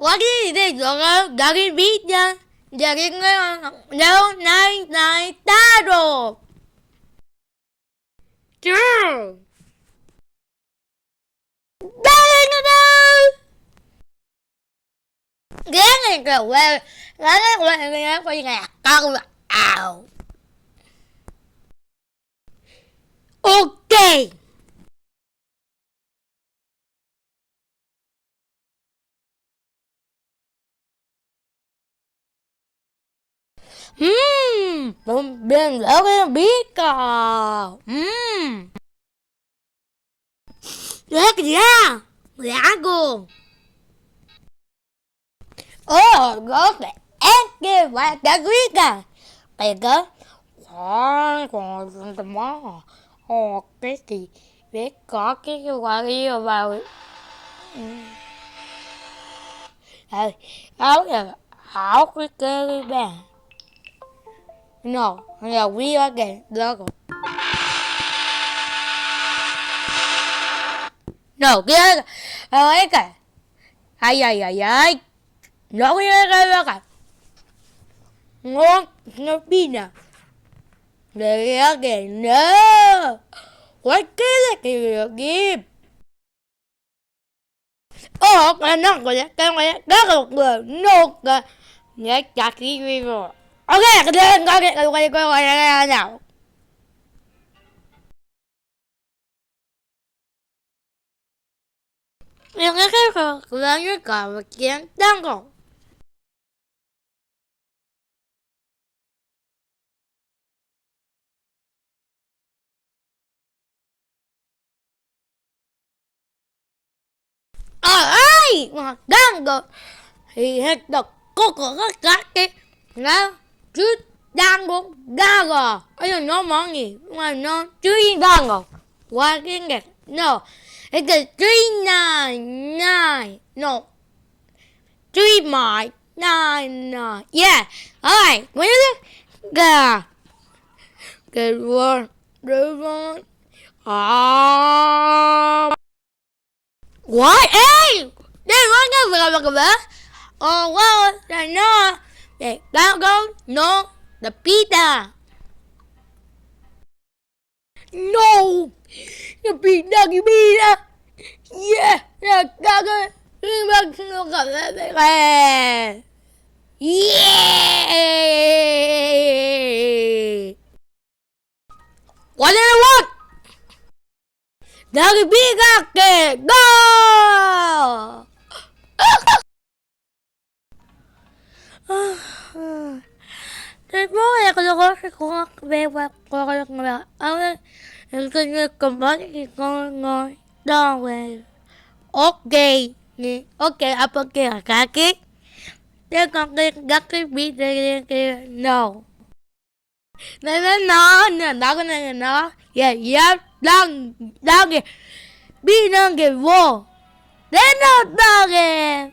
Lagi đi rồi, lagi biết nha. Giờ cái đâu này này ta rồi. Chưa. Đây nó đâu. Ghé này kìa quê. Ghé quay này con ảo. Ok. Bên lỡ cái biết à. Ghét gì á. Lạ cô. Gớt để ép kia và đã biết à. Tiền cơ. Còn tầm mó. Cái gì. Biết có cái quả kia vào. Áo là áo cái bàn. No, là we again. Logo. No, kia. Ấy cả. Ai. Nó cái cả. Ngon, nó pin à. Để again. No. What cái game. Nó cái đó là một người nốt cả. Nhớ chặt cái rồi. Ok, quay nào. Nhưng cái lớn nhất còn một chén đang còn. Ai mà đang rồi thì hết độc có cái nó chứ đang cũng đang rồi ấy là nó món gì mà nó chứ đang rồi qua cái nghẹt no it's a three nine no three my nine yeah alright what is it good one what hey đây có cái việc là well I know that go no the pizza no the pizza yeah yeah what do you want the pizza go Thế bố em có về và con cầm bó thì con ngồi đo về ok ok ok là cả cái thế con cái gắt cái bị cái no nên nó cái này nó yeah đang kìa bị đang kìa vô đến nó đang kìa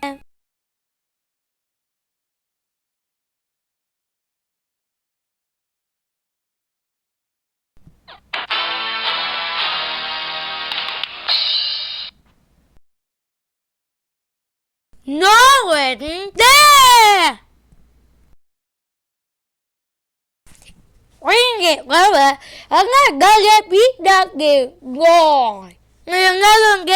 nó quên đê quên kìa các bạn ở ngay đây ra biết đang kìa rồi người nghe luôn kìa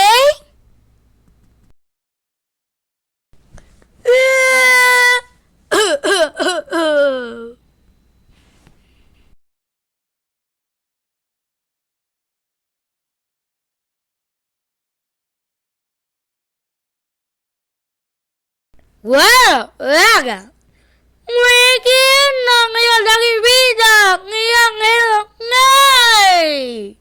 wow raga người kia nó người lagi bisa người là ngay